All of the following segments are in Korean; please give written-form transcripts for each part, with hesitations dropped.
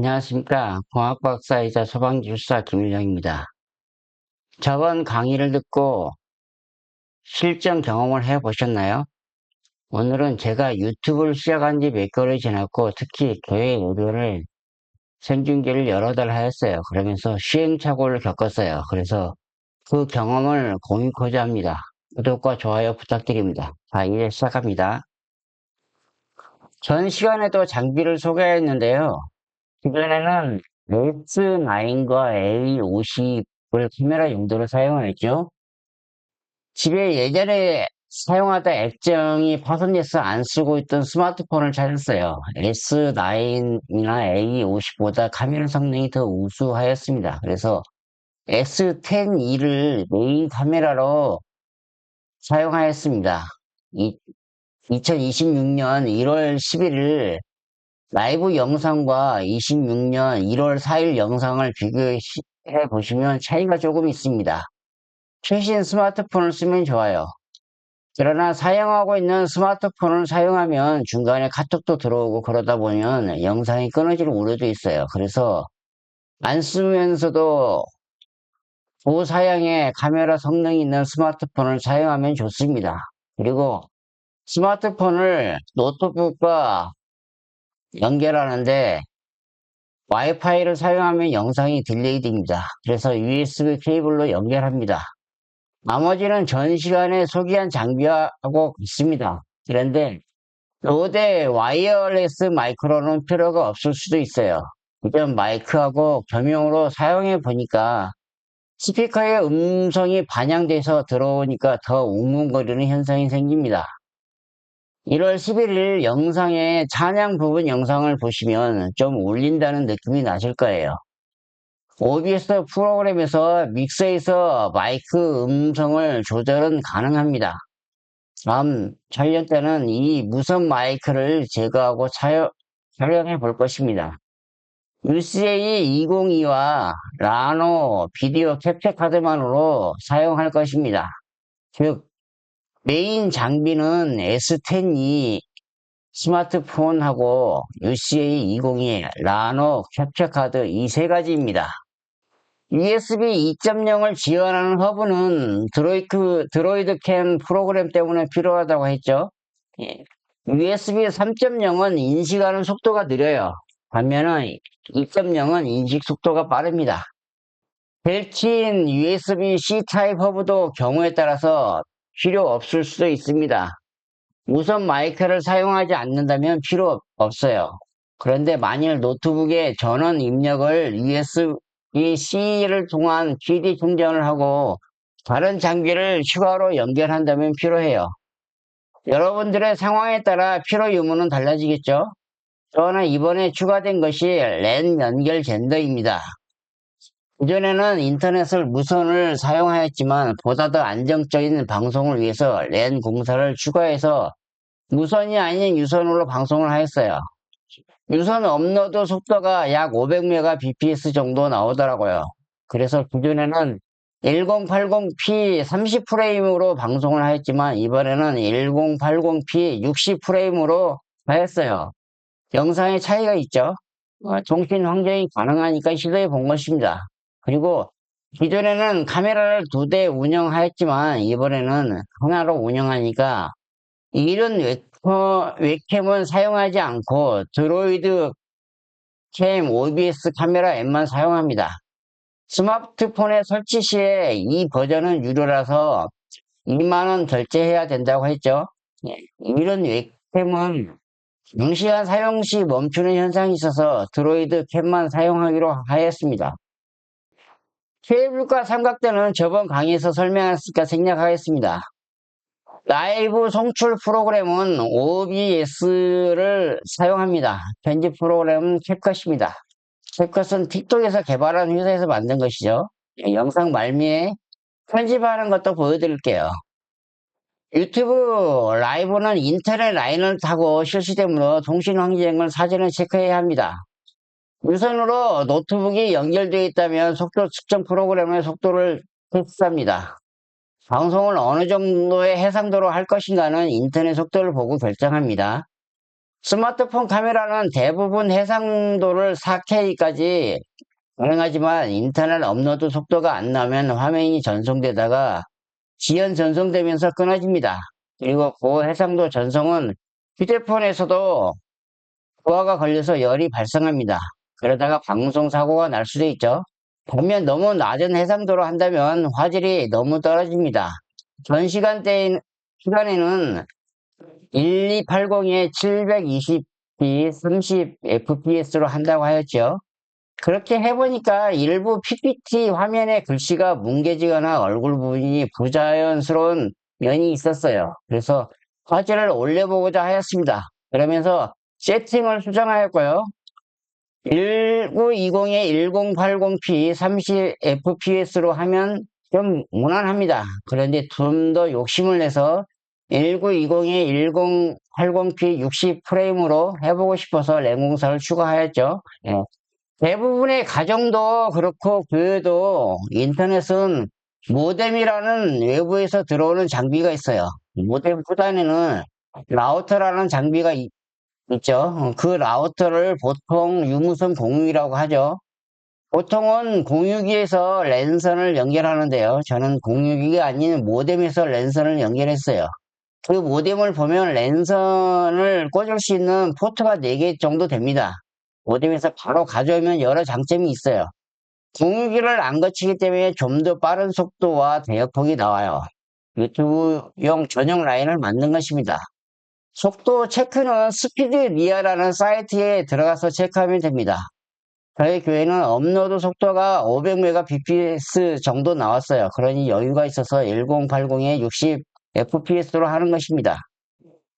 안녕하십니까. 공학박사이자 소방기술사 김일영입니다. 저번 강의를 듣고 실전 경험을 해보셨나요? 오늘은 제가 유튜브를 시작한 지 몇 개월이 지났고 특히 교회 의료를 생중계를 여러 달 하였어요. 그러면서 시행착오를 겪었어요. 그래서 그 경험을 공유하고자 합니다. 구독과 좋아요 부탁드립니다. 자, 이제 시작합니다. 전 시간에도 장비를 소개했는데요. 기존에는 S9과 A50을 카메라 용도로 사용했죠. 집에 예전에 사용하다 액정이 파손돼서 안 쓰고 있던 스마트폰을 찾았어요. S9이나 A50보다 카메라 성능이 더 우수하였습니다. 그래서 S10e를 메인 카메라로 사용하였습니다. 2026년 1월 11일 라이브 영상과 26년 1월 4일 영상을 비교해 보시면 차이가 조금 있습니다. 최신 스마트폰을 쓰면 좋아요. 그러나 사용하고 있는 스마트폰을 사용하면 중간에 카톡도 들어오고 그러다 보면 영상이 끊어질 우려도 있어요. 그래서 안 쓰면서도 고사양의 카메라 성능이 있는 스마트폰을 사용하면 좋습니다. 그리고 스마트폰을 노트북과 연결하는데 와이파이를 사용하면 영상이 딜레이 됩니다. 그래서 USB 케이블로 연결합니다. 나머지는 전 시간에 소개한 장비하고 있습니다. 그런데 로데 와이어레스 마이크로는 필요가 없을 수도 있어요. 이전 마이크하고 겸용으로 사용해 보니까 스피커의 음성이 반영돼서 들어오니까 더 웅웅거리는 현상이 생깁니다. 1월 11일 영상의 찬양 부분 영상을 보시면 좀 울린다는 느낌이 나실 거예요. OBS 프로그램에서 믹서에서 마이크 음성을 조절은 가능합니다. 다음 촬영 때는 이 무선 마이크를 제거하고 촬영해 볼 것입니다. UCA202와 라노 비디오 캡처 카드만으로 사용할 것입니다. 즉 메인 장비는 S10e 스마트폰하고 UCA202, 라노 캡처 카드 이 세 가지입니다. USB 2.0을 지원하는 허브는 드로이드 캠 프로그램 때문에 필요하다고 했죠. USB 3.0은 인식하는 속도가 느려요. 반면에 2.0은 인식 속도가 빠릅니다. 벨트인 USB-C 타입 허브도 경우에 따라서 필요 없을 수도 있습니다. 무선 마이크를 사용하지 않는다면 필요 없어요. 그런데 만일 노트북에 전원 입력을 USB-C를 통한 PD 충전을 하고 다른 장비를 추가로 연결한다면 필요해요. 여러분들의 상황에 따라 필요 유무는 달라지겠죠? 저는 이번에 추가된 것이 랜 연결 젠더입니다. 그전에는 인터넷을 무선을 사용하였지만 보다 더 안정적인 방송을 위해서 랜 공사를 추가해서 무선이 아닌 유선으로 방송을 하였어요. 유선 업로드 속도가 약 500mbps 정도 나오더라고요. 그래서 기존에는 1080p 30프레임으로 방송을 하였지만 이번에는 1080p 60프레임으로 하였어요. 영상의 차이가 있죠. 통신 환경이 가능하니까 시도해 본 것입니다. 그리고 기존에는 카메라를 2대 운영하였지만 이번에는 하나로 운영하니까 이런 웹캠은 사용하지 않고 드로이드 캠 OBS 카메라 앱만 사용합니다. 스마트폰에 설치 시에 이 버전은 유료라서 2만원 결제해야 된다고 했죠. 이런 웹캠은長시간 사용 시 멈추는 현상이 있어서 드로이드 캠만 사용하기로 하였습니다. 케이블과 삼각대는 저번 강의에서 설명했으니까 생략하겠습니다. 라이브 송출 프로그램은 OBS를 사용합니다. 편집 프로그램은 캡컷입니다. 캡컷은 틱톡에서 개발한 회사에서 만든 것이죠. 영상 말미에 편집하는 것도 보여드릴게요. 유튜브 라이브는 인터넷 라인을 타고 실시되므로 통신 환경을 사전에 체크해야 합니다. 무선으로 노트북이 연결되어 있다면 속도 측정 프로그램의 속도를 테스트합니다. 방송을 어느 정도의 해상도로 할 것인가는 인터넷 속도를 보고 결정합니다. 스마트폰 카메라는 대부분 해상도를 4K까지 가능하지만 인터넷 업로드 속도가 안 나면 화면이 전송되다가 지연 전송되면서 끊어집니다. 그리고 고해상도 전송은 휴대폰에서도 부하가 걸려서 열이 발생합니다. 그러다가 방송 사고가 날 수도 있죠. 반면 너무 낮은 해상도로 한다면 화질이 너무 떨어집니다. 전 시간에는 1280에 720p 30fps로 한다고 하였죠. 그렇게 해보니까 일부 PPT 화면에 글씨가 뭉개지거나 얼굴 부분이 부자연스러운 면이 있었어요. 그래서 화질을 올려보고자 하였습니다. 그러면서 세팅을 수정하였고요. 1920에 1080p 30fps로 하면 좀 무난합니다. 그런데 좀 더 욕심을 내서 1920에 1080p 60프레임으로 해보고 싶어서 램공사를 추가하였죠. 예. 대부분의 가정도 그렇고 교회도 인터넷은 모뎀이라는 외부에서 들어오는 장비가 있어요. 모뎀보다는 라우터라는 장비가 있죠. 그 라우터를 보통 유무선 공유기라고 하죠. 보통은 공유기에서 랜선을 연결하는데요. 저는 공유기가 아닌 모뎀에서 랜선을 연결했어요. 그 모뎀을 보면 랜선을 꽂을 수 있는 포트가 4개 정도 됩니다. 모뎀에서 바로 가져오면 여러 장점이 있어요. 공유기를 안 거치기 때문에 좀 더 빠른 속도와 대역폭이 나와요. 유튜브용 전용 라인을 만든 것입니다. 속도 체크는 스피드리아라는 사이트에 들어가서 체크하면 됩니다. 저희 교회는 업로드 속도가 500mbps 정도 나왔어요. 그러니 여유가 있어서 1080에 60fps로 하는 것입니다.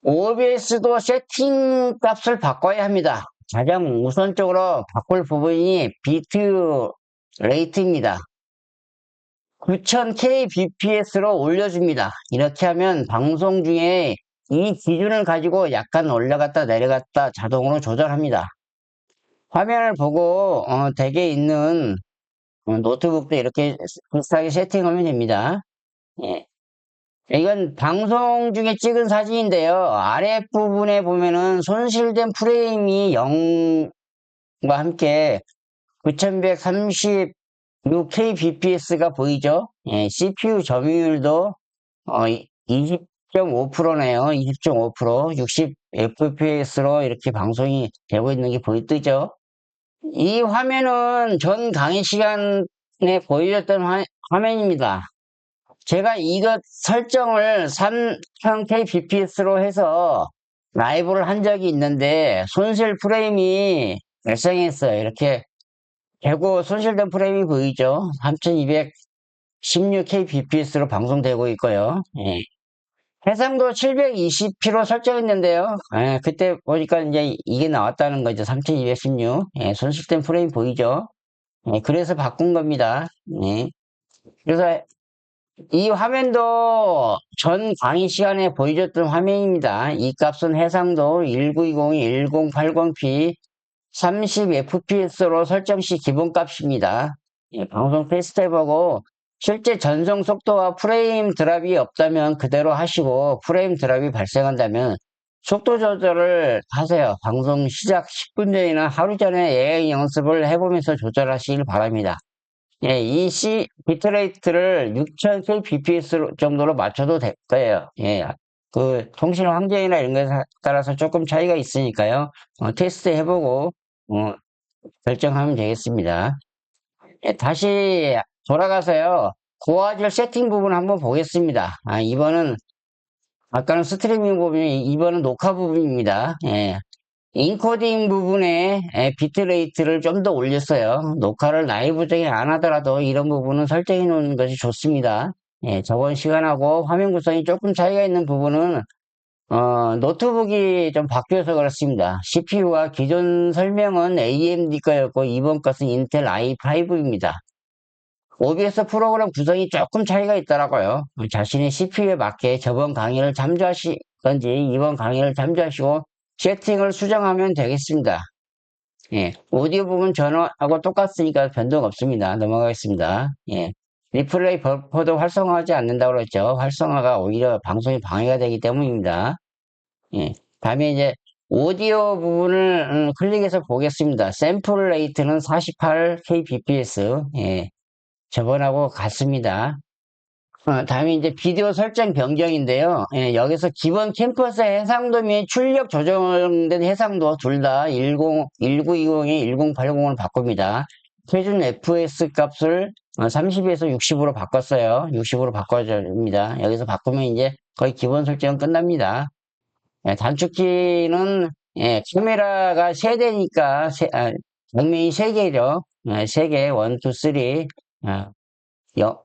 OBS도 세팅 값을 바꿔야 합니다. 가장 우선적으로 바꿀 부분이 비트 레이트입니다. 9000kbps로 올려줍니다. 이렇게 하면 방송 중에 이 기준을 가지고 약간 올라갔다 내려갔다 자동으로 조절합니다. 화면을 보고 댁에 있는 노트북도 이렇게 비슷하게 세팅하면 됩니다. 예. 이건 방송 중에 찍은 사진인데요. 아랫부분에 보면은 손실된 프레임이 0과 함께 9136kbps가 보이죠? 예, CPU 점유율도 20.5%네요. 20.5%, 60fps로 이렇게 방송이 되고 있는 게 뜨죠? 이 화면은 전 강의 시간에 보여줬던 화면입니다. 제가 이것 설정을 3000kbps로 해서 라이브를 한 적이 있는데 손실 프레임이 발생했어요. 이렇게 되고 손실된 프레임이 보이죠? 3216kbps로 방송되고 있고요. 예. 해상도 720p로 설정했는데요. 예, 그때 보니까 이제 이게 나왔다는 거죠. 3216. 예, 손실된 프레임 보이죠? 예, 그래서 바꾼 겁니다. 예. 그래서 이 화면도 전 강의 시간에 보여줬던 화면입니다. 이 값은 해상도 1920, 1080p 30fps로 설정 시 기본값입니다. 예, 방송 테스트 해보고 실제 전송 속도와 프레임 드랍이 없다면 그대로 하시고 프레임 드랍이 발생한다면 속도 조절을 하세요. 방송 시작 10분 전이나 하루 전에 AI 연습을 해보면서 조절하시길 바랍니다. 예, 이 비트레이트를 6000kbps 정도로 맞춰도 될 거예요. 예, 그 통신 환경이나 이런 것에 따라서 조금 차이가 있으니까요. 테스트 해보고 결정하면 되겠습니다. 예, 다시 돌아가서요. 고화질 세팅 부분 한번 보겠습니다. 이번은 아까는 스트리밍 부분이 이번은 녹화 부분입니다. 예. 인코딩 부분에 비트레이트를 좀 더 올렸어요. 녹화를 라이브적인 안 하더라도 이런 부분은 설정해 놓는 것이 좋습니다. 예, 저번 시간하고 화면 구성이 조금 차이가 있는 부분은 노트북이 좀 바뀌어서 그렇습니다. CPU가 기존 설명은 AMD 거였고 이번 것은 인텔 i5입니다. OBS 프로그램 구성이 조금 차이가 있더라고요. 자신의 CPU에 맞게 저번 강의를 참조하시던지 이번 강의를 참조하시고 세팅을 수정하면 되겠습니다. 예, 오디오 부분 전원하고 똑같으니까 변동 없습니다. 넘어가겠습니다. 예, 리플레이 버퍼도 활성화하지 않는다고 그랬죠. 활성화가 오히려 방송이 방해가 되기 때문입니다. 예, 다음에 이제 오디오 부분을 클릭해서 보겠습니다. 샘플 레이트는 48kbps. 예, 저번하고 같습니다. 다음에 이제 비디오 설정 변경인데요. 예, 여기서 기본 캠퍼스 해상도 및 출력 조정된 해상도 둘 다 1920에 1080으로 바꿉니다. 표준 fs 값을 30에서 60으로 바꿨어요. 60으로 바꿔줍니다. 여기서 바꾸면 이제 거의 기본 설정은 끝납니다. 예, 단축키는 예, 카메라가 3대니까 정면이 3개죠. 3개, 1, 2, 3. 0,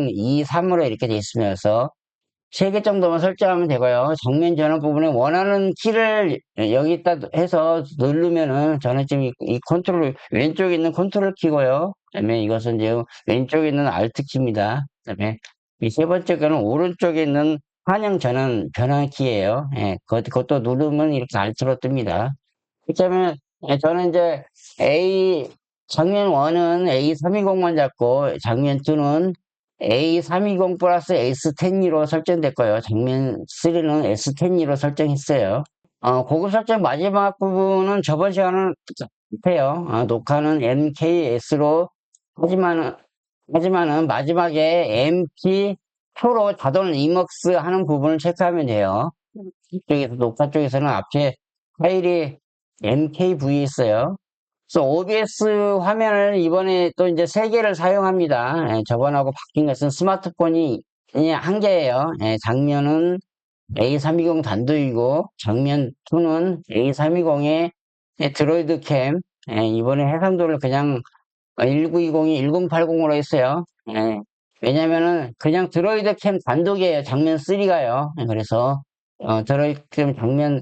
2, 3으로 이렇게 돼 있으면서 3개 정도만 설정하면 되고요. 정면 전원 부분에 원하는 키를 여기다 해서 누르면은 저는 지금 이 컨트롤, 왼쪽에 있는 컨트롤 키고요. 그 다음에 이것은 이제 왼쪽에 있는 알트 키입니다. 그 다음에 이 세 번째 거는 오른쪽에 있는 환영 전원 변환 키예요. 예, 그것도 누르면 이렇게 알트로 뜹니다. 그렇다면 저는 이제 장면 1은 A320만 잡고 장면 2는 A320 플러스 S10로 설정됐고요. 장면 3는 S10로 설정했어요. 고급 설정 마지막 부분은 저번 시간은 똑같아요. 녹화는 MKS로 하지만은 마지막에 MP2로 자동 리먹스 하는 부분을 체크하면 돼요. 이쪽에서 녹화 쪽에서는 앞에 파일이 MKV 있어요. 그래서 OBS 화면을 이번에 또 이제 3개를 사용합니다. 예, 저번하고 바뀐 것은 스마트폰이 그냥 1개예요. 예, 장면은 A320 단독이고 장면 2는 A320의 드로이드 캠. 예, 이번에 해상도를 그냥 1920이 1080으로 했어요. 예, 왜냐면은 그냥 드로이드 캠 단독이에요. 장면 3가요. 그래서 드로이드 캠 장면이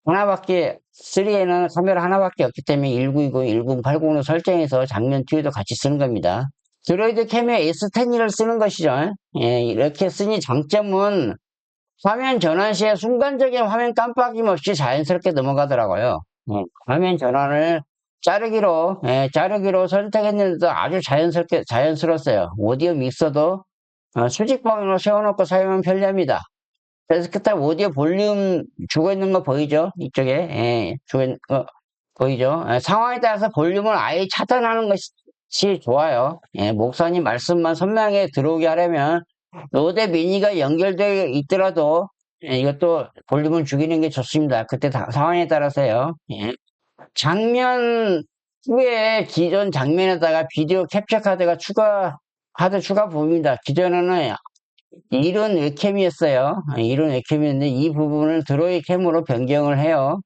하나밖에 3에는 카메라 하나밖에 없기 때문에 1920, 1080으로 설정해서 장면 뒤에도 같이 쓰는 겁니다. 드로이드 캠에 S10을 쓰는 것이죠. 예, 이렇게 쓰니 장점은 화면 전환 시에 순간적인 화면 깜빡임 없이 자연스럽게 넘어가더라고요. 화면 전환을 자르기로 선택했는데도 아주 자연스러웠어요. 오디오 믹서도 수직 방향으로 세워놓고 사용하면 편리합니다. 그래서 그다음 오디오 볼륨 주고 있는 거 보이죠? 이쪽에 주고 있는 거 보이죠? 상황에 따라서 볼륨을 아예 차단하는 것이 좋아요. 목사님 말씀만 선명하게 들어오게 하려면 로데 미니가 연결되어 있더라도 이것도 볼륨을 죽이는 게 좋습니다. 그때 상황에 따라서요. 장면 후에 기존 장면에다가 비디오 캡처 카드가 추가 부분입니다. 기존에는 이런 웹캠이었어요. 이런 웹캠이었는데 이 부분을 드로이드 캠으로 변경을 해요.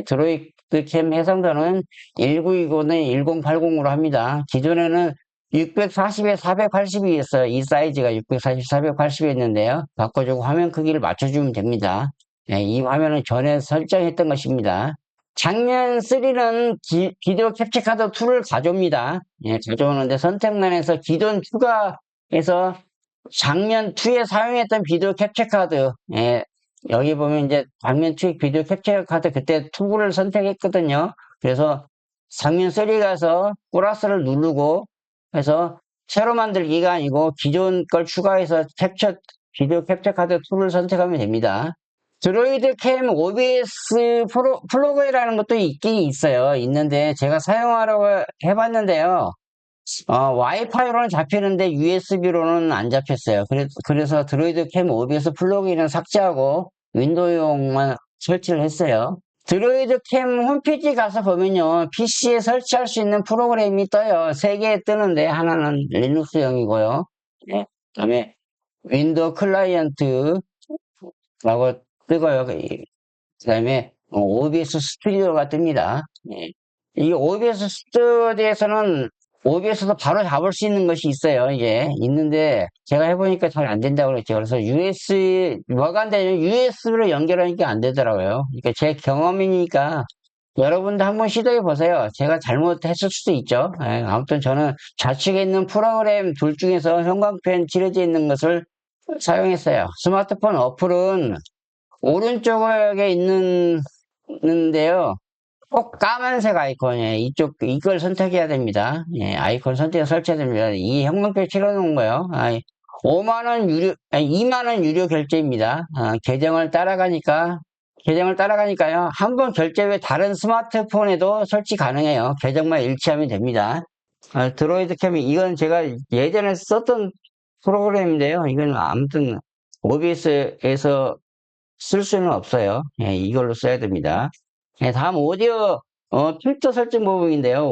드로이드 캠 해상도는 1920에 1080으로 합니다. 기존에는 640에 480이었어요. 이 사이즈가 640, 480이었는데요. 바꿔주고 화면 크기를 맞춰주면 됩니다. 이 화면은 전에 설정했던 것입니다. 장면 3는 비디오 캡처 카드 2를 가져옵니다. 가져오는데 선택란에서 기존 추가해서 장면 2에 사용했던 비디오 캡처 카드, 여기 보면 이제 장면 2의 비디오 캡처 카드 그때 2를 선택했거든요. 그래서 장면 3 가서 플러스를 누르고 해서 새로 만들기가 아니고 기존 걸 추가해서 비디오 캡처 카드 2를 선택하면 됩니다. 드로이드 캠 OBS 플러그인이라는 것도 있긴 있어요. 있는데 제가 사용하려고 해봤는데요. 와이파이로는 잡히는데 USB로는 안 잡혔어요. 그래서 드로이드 캠 OBS 플러그인은 삭제하고 윈도우용만 설치를 했어요. 드로이드 캠 홈페이지 가서 보면요. PC에 설치할 수 있는 프로그램이 떠요. 3개 뜨는데 하나는 리눅스용이고요. 그 다음에 윈도우 클라이언트라고 뜨고요. 그 다음에 OBS 스튜디오가 뜹니다. 이 OBS 스튜디오에서는 OBS도 바로 잡을 수 있는 것이 있어요. 이게 있는데 제가 해보니까 잘 안 된다고 그랬죠. 그래서 뭐가 안 되냐면 USB로 연결하니까 안 되더라고요. 그러니까 제 경험이니까 여러분도 한번 시도해 보세요. 제가 잘못했을 수도 있죠. 아무튼 저는 좌측에 있는 프로그램 둘 중에서 형광펜 칠해져 있는 것을 사용했어요. 스마트폰 어플은 오른쪽에 있는데요. 꼭 까만색 아이콘이에요. 이걸 선택해야 됩니다. 아이콘 선택해서 설치해야 됩니다. 이 형광펜 칠해놓은 거예요. 2만원 유료 결제입니다. 계정을 따라가니까 계정을 따라가니까요. 한번 결제 후에 다른 스마트폰에도 설치 가능해요. 계정만 일치하면 됩니다. 드로이드 캠이 이건 제가 예전에 썼던 프로그램인데요. 이건 아무튼 OBS에서 쓸 수는 없어요. 예, 이걸로 써야 됩니다. 예, 다음 오디오 필터 설정 부분인데요.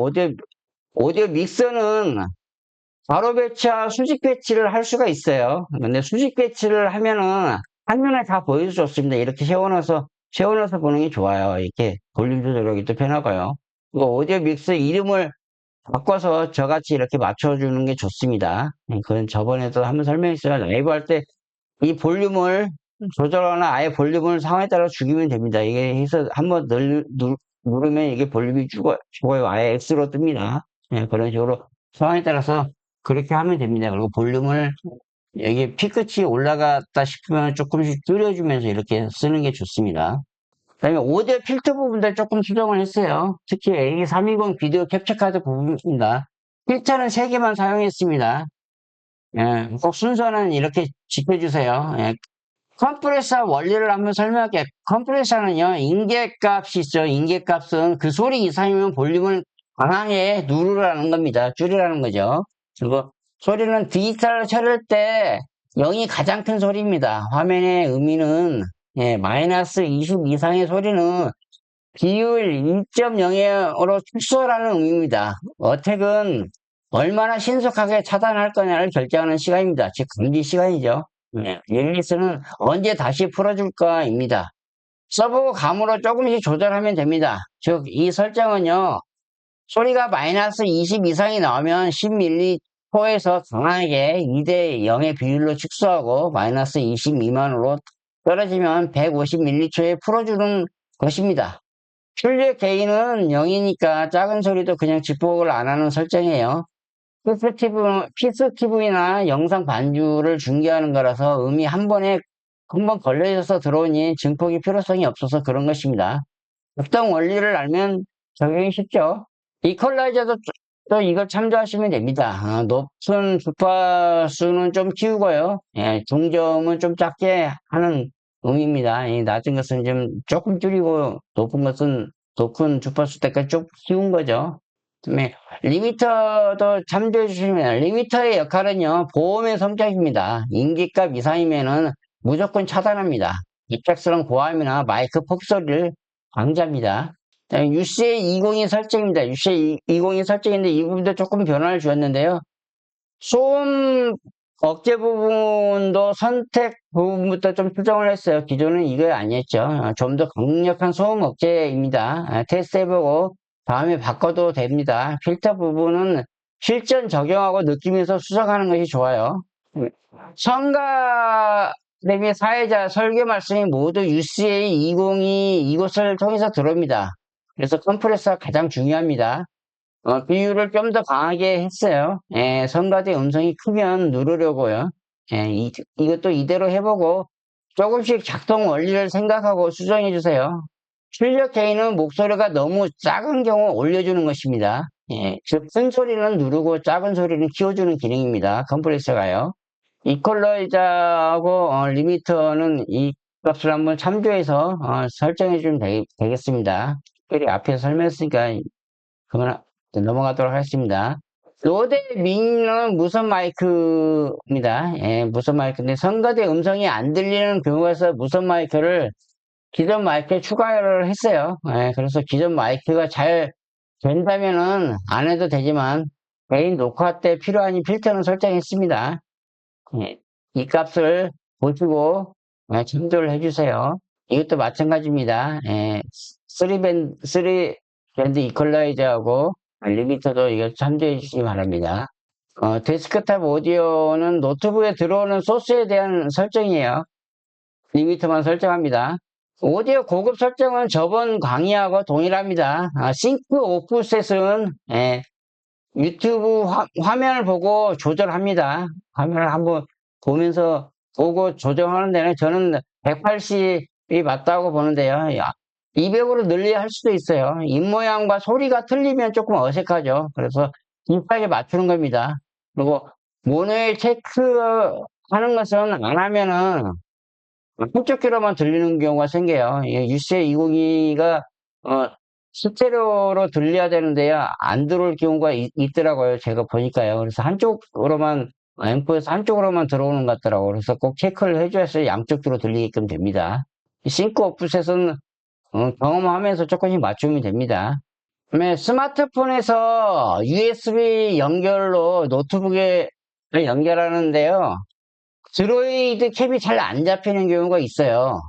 오디오 믹서는 바로 배치와 수직 배치를 할 수가 있어요. 근데 수직 배치를 하면은 한눈에 다 보여서 좋습니다. 이렇게 세워놔서 보는 게 좋아요. 이렇게 볼륨 조절하기 도 편하고요. 이거 오디오 믹서 이름을 바꿔서 저같이 이렇게 맞춰주는 게 좋습니다. 그건 저번에도 한번 설명했어요. 라이브 할 때 이 볼륨을 조절하거나 아예 볼륨을 상황에 따라 죽이면 됩니다. 이게 해서 한번 누르면 이게 볼륨이 죽어요. 아예 X로 뜹니다. 예, 그런 식으로 상황에 따라서 그렇게 하면 됩니다. 그리고 볼륨을 여기 피끝이 올라갔다 싶으면 조금씩 줄여주면서 이렇게 쓰는 게 좋습니다. 그다음에 오디오 필터 부분들 조금 수정을 했어요. 특히 A320 비디오 캡처 카드 부분입니다. 필터는 3개만 사용했습니다. 예, 꼭 순서는 이렇게 지켜주세요. 예, 컴프레서 원리를 한번 설명할게요. 컴프레서는요, 인계값이 있죠. 인계값은 그 소리 이상이면 볼륨을 강하게 누르라는 겁니다. 줄이라는 거죠. 그리고 소리는 디지털 처리할 때 0이 가장 큰 소리입니다. 화면의 의미는 예, 마이너스 20 이상의 소리는 비율 2.0으로 축소라는 의미입니다. 어택은 얼마나 신속하게 차단할 거냐를 결정하는 시간입니다. 즉 감지 시간이죠. 네, 릴리스는 언제 다시 풀어줄까입니다. 서브 감으로 조금씩 조절하면 됩니다. 즉 이 설정은요. 소리가 마이너스 20 이상이 나오면 10mHz에서 강하게 2대 0의 비율로 축소하고 마이너스 20 미만으로 떨어지면 150mHz에 풀어주는 것입니다. 출력 게인은 0이니까 작은 소리도 그냥 집복을 안 하는 설정이에요. PCTV나 영상 반주를 중계하는 거라서 음이 한번 걸려져서 들어오니 증폭이 필요성이 없어서 그런 것입니다. 적당 원리를 알면 적용이 쉽죠. 이퀄라이저도 또 이걸 참조하시면 됩니다. 높은 주파수는 좀 키우고요. 예, 중저음은 좀 작게 하는 음입니다. 낮은 것은 좀 조금 줄이고 높은 주파수 때까지 좀 키운 거죠. 그다음에 리미터도 참조해 주시면 돼요. 리미터의 역할은요, 보험의 성격입니다. 인기값 이상이면은 무조건 차단합니다. 이펙스런 고함이나 마이크 폭소리를 방지합니다. UCA202 설정입니다. UCA202 설정인데 이 부분도 조금 변화를 주었는데요. 소음 억제 부분도 선택 부분부터 좀 수정을 했어요. 기존은 이거 아니었죠. 좀 더 강력한 소음 억제입니다. 테스트 해보고 다음에 바꿔도 됩니다. 필터 부분은 실전 적용하고 느끼면서 수정하는 것이 좋아요. 첨가 및 사회자 설계 말씀이 모두 UCA202 이곳을 통해서 들어옵니다. 그래서 컴프레서가 가장 중요합니다. 비율을 좀 더 강하게 했어요. 예, 성가대 음성이 크면 누르려고요. 예, 이것도 이대로 해보고 조금씩 작동 원리를 생각하고 수정해 주세요. 출력 게인은 목소리가 너무 작은 경우 올려주는 것입니다. 예, 즉 큰 소리는 누르고 작은 소리는 키워주는 기능입니다. 컴프레서가요. 이퀄라이저하고 리미터는 이 값을 한번 참조해서 설정해 주면 되겠습니다. 특별히 앞에서 설명했으니까 그만 넘어가도록 하겠습니다. 로데 미니는 무선 마이크입니다. 예, 무선 마이크인데 선거대 음성이 안 들리는 경우에서 무선 마이크를 기존 마이크에 추가를 했어요. 예, 그래서 기존 마이크가 잘 된다면은 안 해도 되지만 개인 녹화 때 필요한 필터는 설정했습니다. 예, 이 값을 보시고 참조를 해주세요. 이것도 마찬가지입니다. 예, 3밴드 이퀄라이저하고 리미터도 이걸 참조해 주시기 바랍니다. 데스크탑 오디오는 노트북에 들어오는 소스에 대한 설정이에요. 리미터만 설정합니다. 오디오 고급 설정은 저번 강의하고 동일합니다. 싱크 오프셋은 유튜브 화면을 보고 조절합니다. 화면을 한번 보면서 보고 조정하는 데는 저는 180이 맞다고 보는데요. 200으로 늘려야 할 수도 있어요. 입모양과 소리가 틀리면 조금 어색하죠. 그래서 비슷하게 맞추는 겁니다. 그리고 모노에 체크하는 것은 안 하면은 한쪽 귀로만 들리는 경우가 생겨요. UC202가 스테레오로 들려야 되는데요. 안 들어올 경우가 있더라고요. 제가 보니까요. 그래서 한쪽으로만 앰프에서 한쪽으로만 들어오는 것 같더라고요. 그래서 꼭 체크를 해줘야지 양쪽 귀로 들리게끔 됩니다. 싱크 오프셋은 경험하면서 조금씩 맞추면 됩니다. 그다음에 스마트폰에서 USB 연결로 노트북에 연결하는데요. 드로이드 캡이 잘 안 잡히는 경우가 있어요.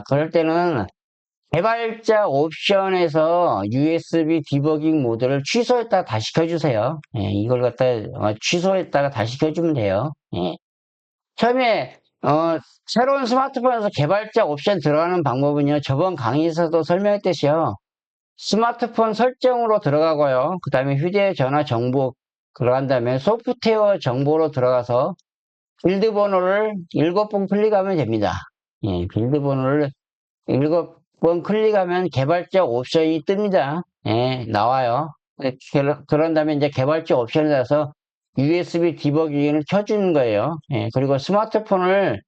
그럴 때는 개발자 옵션에서 USB 디버깅 모드를 취소했다가 다시 켜주세요. 이걸 갖다 취소했다가 다시 켜주면 돼요. 처음에 새로운 스마트폰에서 개발자 옵션 들어가는 방법은요. 저번 강의에서도 설명했듯이요. 스마트폰 설정으로 들어가고요. 그 다음에 휴대전화 정보 들어간 다음에 소프트웨어 정보로 들어가서 빌드 번호를 7번 클릭하면 됩니다. 빌드 번호를 7번 클릭하면 개발자 옵션이 뜹니다. 나와요. 그런 다음에 이제 개발자 옵션에 따라서 USB 디버깅을 켜주는 거예요. 그리고 스마트폰을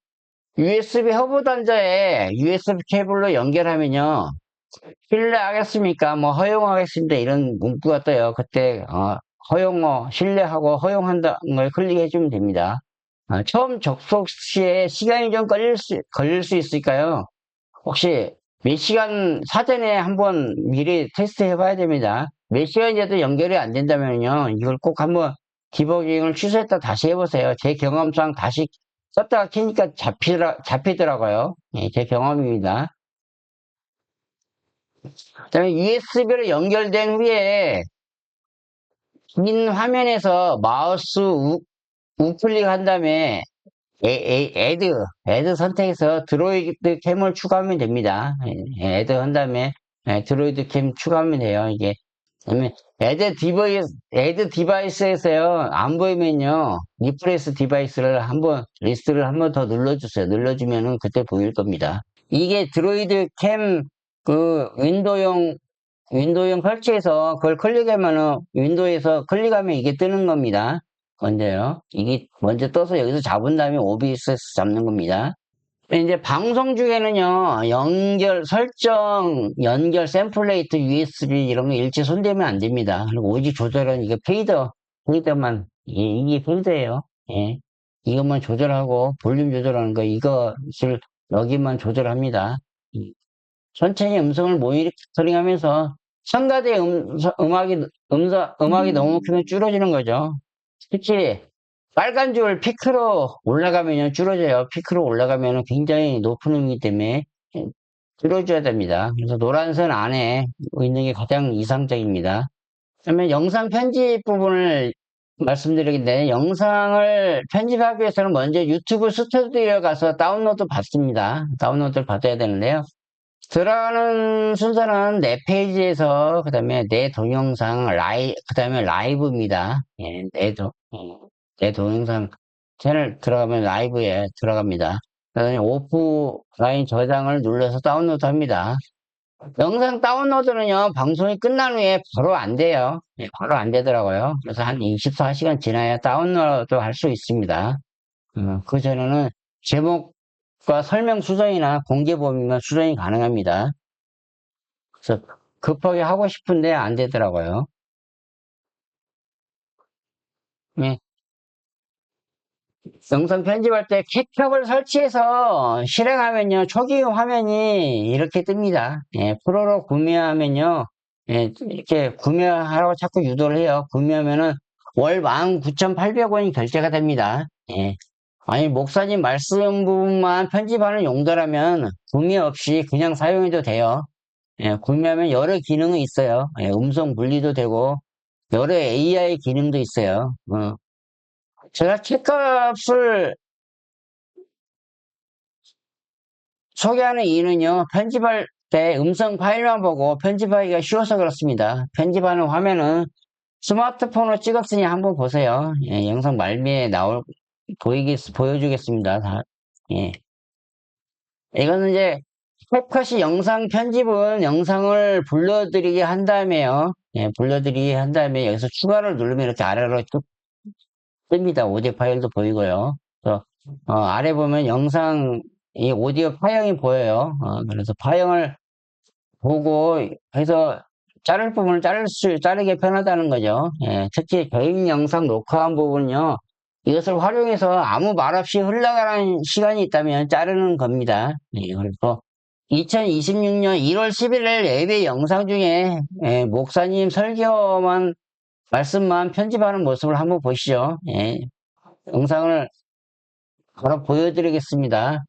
USB 허브 단자에 USB 케이블로 연결하면요. 신뢰하겠습니까? 뭐 허용하겠습니다. 이런 문구가 떠요. 그때 신뢰하고 허용한다는 걸 클릭해 주면 됩니다. 처음 접속 시에 시간이 좀 걸릴 수 있으니까요. 혹시 몇 시간 사전에 한번 미리 테스트 해봐야 됩니다. 몇 시간이라도 연결이 안 된다면요. 이걸 꼭 한번 디버깅을 취소했다 다시 해보세요. 제 경험상 다시 썼다가 키니까 잡히더라고요. 제 경험입니다. 그 다음에 USB로 연결된 후에 긴 화면에서 마우스 우클릭 한 다음에 애드 선택해서 드로이드 캠을 추가하면 됩니다. 애드 한 다음에 드로이드 캠 추가하면 돼요. 이게 그다음에 애드 디바이스에서요 안 보이면요 리프레스 디바이스를 한번 리스트를 한번 더 눌러주세요. 눌러주면은 그때 보일 겁니다. 이게 드로이드 캠 그 윈도우용 설치해서 그걸 클릭하면은 윈도우에서 클릭하면 이게 뜨는 겁니다. 먼저요. 이게 먼저 떠서 여기서 잡은 다음에 OBS에서 잡는 겁니다. 이제 방송 중에는요, 연결 샘플레이트, USB 이런 거 일체 손대면 안 됩니다. 그리고 오직 조절은 이게 페이더만, 이게 페이더예요. 예. 이것만 조절하고 볼륨 조절하는 거, 이것을 여기만 조절합니다. 천천히 음성을 모니터링하면서 첨가된 음악이 너무 크면 줄어지는 거죠. 특히 빨간 줄 피크로 올라가면 줄어져요. 피크로 올라가면 굉장히 높은 음이기 때문에 줄여줘야 됩니다. 그래서 노란 선 안에 있는 게 가장 이상적입니다. 그러면 영상 편집 부분을 말씀드리겠는데 영상을 편집하기 위해서는 먼저 유튜브 스튜디오에 가서 다운로드 받습니다. 다운로드를 받아야 되는데요. 들어가는 순서는 내 페이지에서 그다음에 내 동영상 그다음에 라이브입니다. 내 동영상 채널 들어가면 라이브에 들어갑니다. 그다음에 오프라인 저장을 눌러서 다운로드 합니다. 영상 다운로드는요, 방송이 끝난 후에 바로 안 돼요. 바로 안 되더라고요. 그래서 한 24시간 지나야 다운로드 할 수 있습니다. 그 전에는 제목과 설명 수정이나 공개 범위만 수정이 가능합니다. 그래서 급하게 하고 싶은데 안 되더라고요. 예. 영상 편집할 때 캡처를 설치해서 실행하면요, 초기 화면이 이렇게 뜹니다. 프로로 구매하면요, 이렇게 구매하라고 자꾸 유도를 해요. 구매하면은 월 19,800원이 결제가 됩니다. 아니, 목사님 말씀 부분만 편집하는 용도라면 구매 없이 그냥 사용해도 돼요. 구매하면 여러 기능이 있어요. 음성 분리도 되고, 여러 AI 기능도 있어요. 제가 책값을 소개하는 이유는요, 편집할 때 음성 파일만 보고 편집하기가 쉬워서 그렇습니다. 편집하는 화면은 스마트폰으로 찍었으니 한번 보세요. 영상 말미에 보여주겠습니다. 예. 이거는 이제 캡컷이 영상 편집은 영상을 불러들이게 한 다음에요. 불러들이게 한 다음에 여기서 추가를 누르면 이렇게 아래로 쭉 뜹니다. 오디오 파일도 보이고요. 그래서 아래 보면 영상 이 오디오 파형이 보여요. 그래서 파형을 보고 해서 자를 부분을 자르기 편하다는 거죠. 예, 특히 개인 영상 녹화한 부분요. 이것을 활용해서 아무 말 없이 흘러가는 시간이 있다면 자르는 겁니다. 예, 그래서 2026년 1월 11일 예배 영상 중에 예, 목사님 설교만 말씀만 편집하는 모습을 한번 보시죠. 예, 영상을 바로 보여드리겠습니다.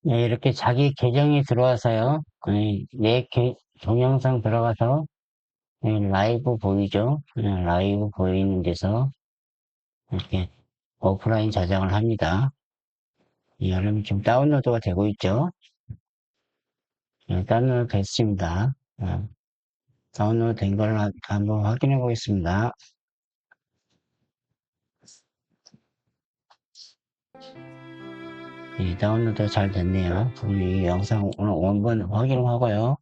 네, 이렇게 자기 계정이 들어와서요. 내 동영상 들어가서 라이브 보이죠? 라이브 보이는 데서 이렇게 오프라인 저장을 합니다. 여러분 지금 다운로드가 되고 있죠? 다운로드 됐습니다. 다운로드 된 걸 한번 확인해 보겠습니다. 다운로드 잘 됐네요. 우리 영상 오늘 원본 확인하고요.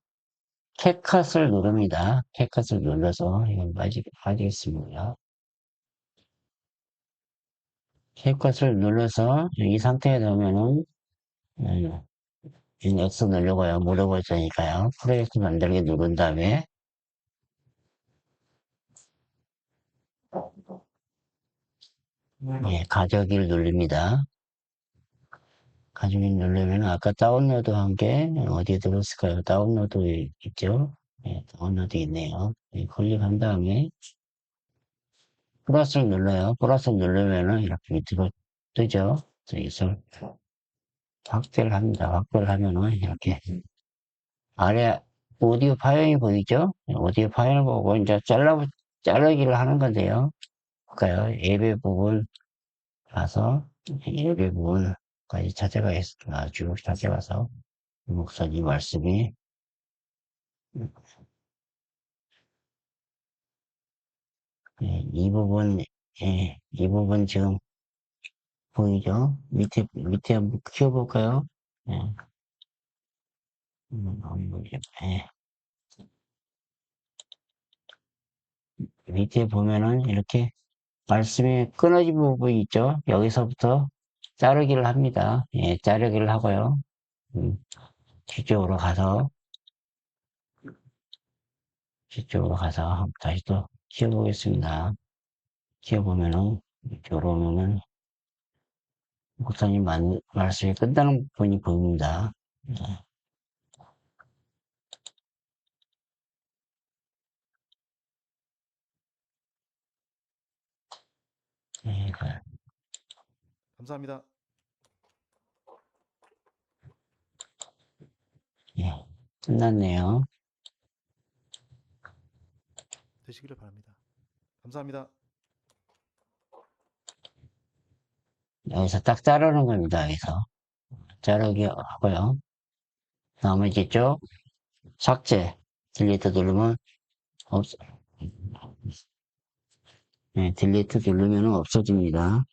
캡컷을 누릅니다. 캡컷을 눌러서 이건 빠지겠습니다. 캡컷을 눌러서 이 상태에 넣으면은 X 누르고요. 물어볼 테니까요. 프로젝트 만들기 누른 다음에 가져오기를 누릅니다. 가져오기 누르면 아까 다운로드 한 게 어디에 들어있을까요? 다운로드 있죠? 다운로드 있네요. 클릭한 다음에 플러스를 눌러요. 플러스 누르면은 이렇게 밑으로 뜨죠? 그래서 확대를 합니다. 확대를 하면은 이렇게 아래 오디오 파일이 보이죠? 오디오 파일을 보고 이제 자르기를 하는 건데요. 볼까요? 예배 부분 가서 예배 부분까지 쭉 찾아가서 목사님 말씀이 이 부분, 이 부분 지금 보이죠? 밑에 한번 키워볼까요? 예, 예. 밑에 보면은 이렇게 말씀이 끊어진 부분이 있죠? 여기서부터 자르기를 합니다. 자르기를 하고요. 음, 뒤쪽으로 가서, 뒤쪽으로 가서 다시 또 키워보겠습니다. 키워보면은, 이쪽으로 오면은, 목사님 말씀이 끝나는 부분이 보입니다. 예, 감사합니다. 예, 끝났네요. 되시기를 바랍니다. 감사합니다. 여기서 딱 자르는 겁니다. 여기서. 자르기 하고요. 나머지 쪽, 삭제. 딜리트 누르면, 없, 딜리트 누르면 없어집니다.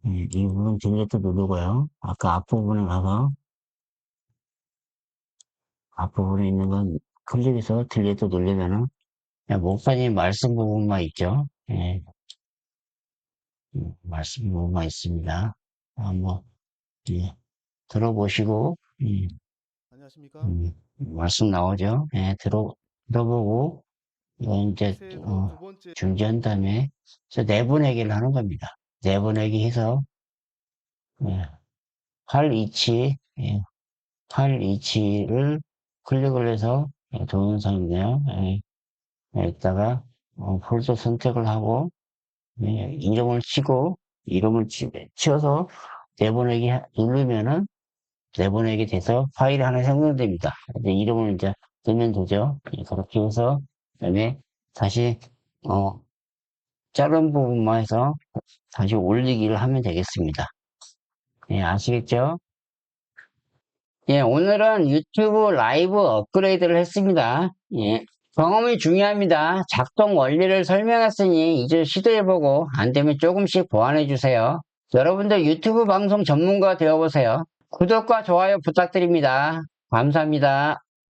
이 부분 딜리트 누르고요. 아까 앞부분에 가서, 앞부분에 있는 건 클릭해서 딜리트 누르면은, 그냥 목사님 말씀 부분만 있죠. 말씀 부분만 있습니다. 한번, 들어보시고, 안녕하십니까? 말씀 나오죠. 들어보고, 이건 이제, 새해 후 두 번째 중지한 다음에, 내보내기를 하는 겁니다. 내보내기 해서, 예, 팔 위치, 팔 위치를 클릭을 해서, 동영상이네요. 여기다가, 폴더 선택을 하고, 이름을 치고, 치워서 내보내기 누르면은, 내보내게 돼서 파일이 하나 생성됩니다. 이제 이름을 이제 넣으면 되죠. 그렇게 해서, 그다음에 다시, 자른 부분만 해서 다시 올리기를 하면 되겠습니다. 아시겠죠? 오늘은 유튜브 라이브 업그레이드를 했습니다. 경험이 중요합니다. 작동 원리를 설명했으니 이제 시도해보고 안 되면 조금씩 보완해주세요. 여러분들 유튜브 방송 전문가 되어보세요. 구독과 좋아요 부탁드립니다. 감사합니다.